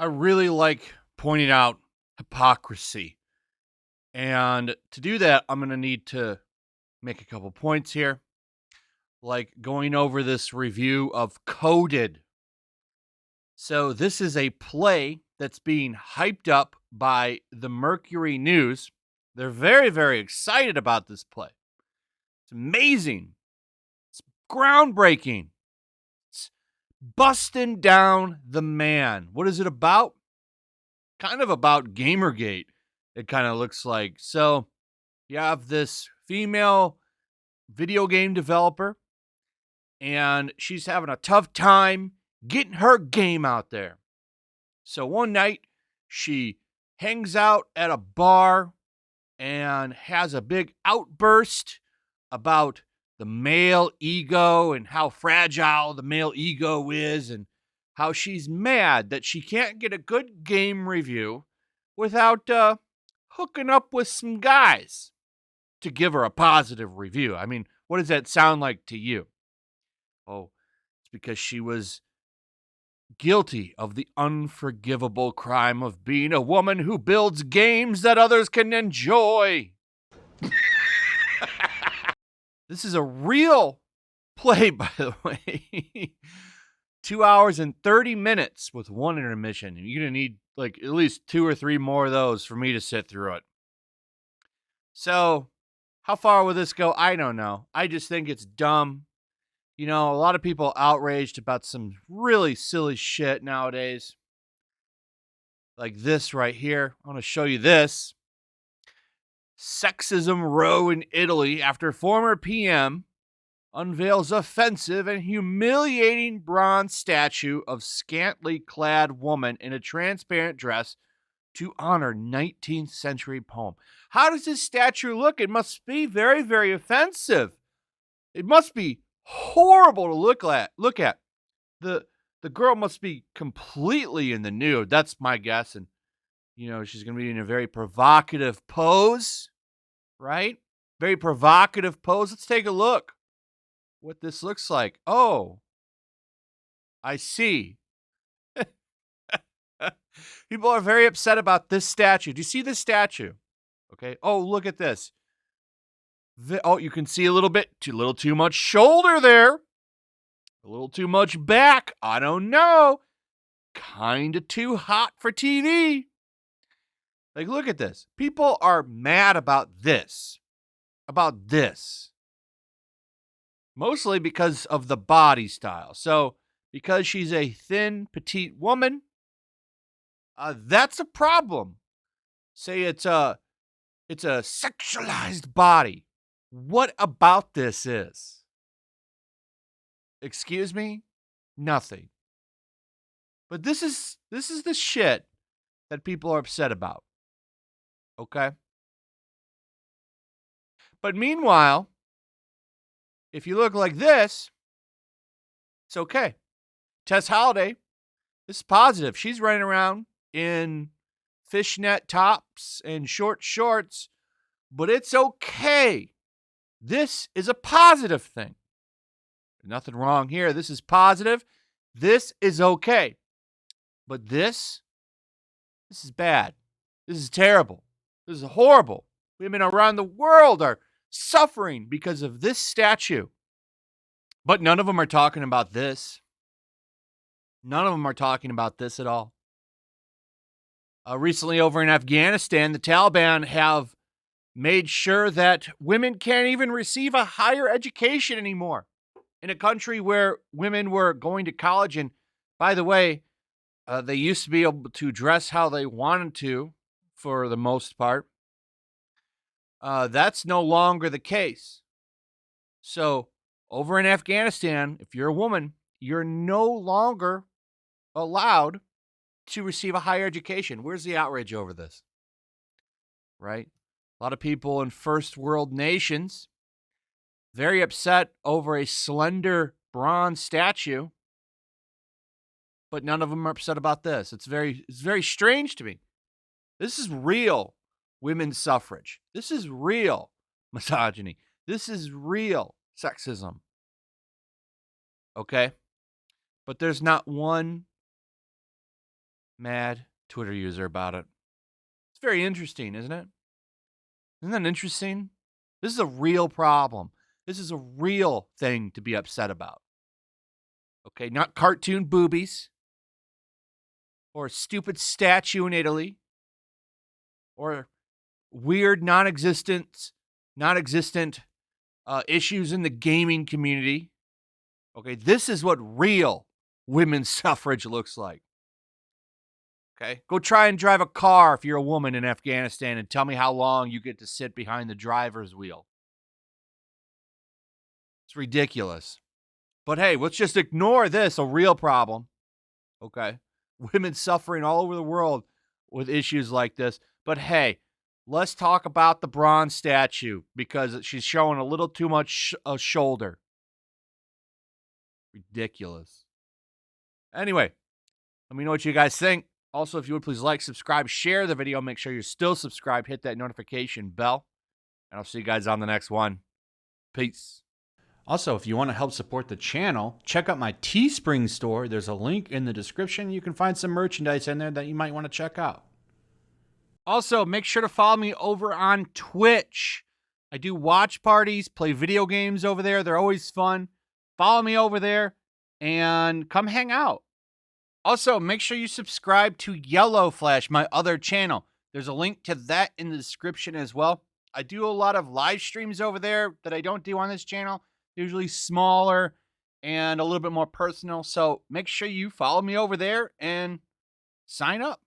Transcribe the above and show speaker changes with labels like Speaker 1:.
Speaker 1: really like pointing out hypocrisy. And to do that, I'm going to need to make a couple points here, like going over this review of Coded. So, this is a play that's being hyped up by the Mercury News. They're very, very excited about this play. It's amazing. It's groundbreaking. It's busting down the man. What is it about? Kind of about Gamergate, it kind of looks like. So, you have this female video game developer, and she's having a tough time getting her game out there. So, one night, she hangs out at a bar and has a big outburst about the male ego and how fragile the male ego is, and how she's mad that she can't get a good game review without hooking up with some guys to give her a positive review. I mean, what does that sound like to you? Oh, it's because she was guilty of the unforgivable crime of being a woman who builds games that others can enjoy. This is a real play, by the way. 2 hours and 30 minutes with one intermission. You're going to need like at least 2 or 3 more of those for me to sit through it. So, how far will this go? I don't know. I just think it's dumb. You know, a lot of people outraged about some really silly shit nowadays. Like this right here. I want to show you this. Sexism row in Italy after former PM unveils offensive and humiliating bronze statue of scantily clad woman in a transparent dress to honor 19th century poem. How does this statue look? It must be very, very offensive. It must be horrible to look at. The girl must be completely in the nude. That's my guess. And, you know, she's going to be in a very provocative pose, right? Very provocative pose. Let's take a look what this looks like. Oh, I see. People are very upset about this statue. Do you see this statue? Okay. Oh, look at this. You can see a little too much shoulder there. A little too much back. I don't know. Kind of too hot for TV. Like, look at this. People are mad about this. Mostly because of the body style. So, because she's a thin, petite woman, that's a problem. Say it's a sexualized body. What about this is? Excuse me? Nothing. But this is the shit that people are upset about. Okay? But meanwhile, if you look like this, it's okay. Tess Holliday, this is positive. She's running around in fishnet tops and short shorts, but it's okay. This is a positive thing. Nothing wrong here. This is positive. This is okay. But this is bad. This is terrible. This is horrible. Women around the world are suffering because of this statue. But none of them are talking about this. None of them are talking about this at all. Recently over in Afghanistan, the Taliban have made sure that women can't even receive a higher education anymore. In a country where women were going to college, and by the way, they used to be able to dress how they wanted to for the most part. That's no longer the case. So over in Afghanistan, if you're a woman, you're no longer allowed to receive a higher education. Where's the outrage over this? Right? A lot of people in first world nations very upset over a slender bronze statue, but none of them are upset about this. It's very strange to me. This is real women's suffrage. This is real misogyny. This is real sexism. Okay? But there's not one mad Twitter user about it. It's very interesting, isn't it? Isn't that interesting? This is a real problem. This is a real thing to be upset about. Okay, not cartoon boobies or a stupid statue in Italy or weird non-existent issues in the gaming community. Okay, this is what real women's suffrage looks like. Okay, go try and drive a car if you're a woman in Afghanistan and tell me how long you get to sit behind the driver's wheel. It's ridiculous. But hey, let's just ignore this, a real problem. Okay, women suffering all over the world with issues like this. But hey, let's talk about the bronze statue because she's showing a little too much shoulder. Ridiculous. Anyway, let me know what you guys think. Also, if you would please like, subscribe, share the video. Make sure you're still subscribed. Hit that notification bell. And I'll see you guys on the next one. Peace. Also, if you want to help support the channel, check out my Teespring store. There's a link in the description. You can find some merchandise in there that you might want to check out. Also, make sure to follow me over on Twitch. I do watch parties, play video games over there. They're always fun. Follow me over there and come hang out. Also, make sure you subscribe to YellowFlash, my other channel. There's a link to that in the description as well. I do a lot of live streams over there that I don't do on this channel. Usually smaller and a little bit more personal. So make sure you follow me over there and sign up.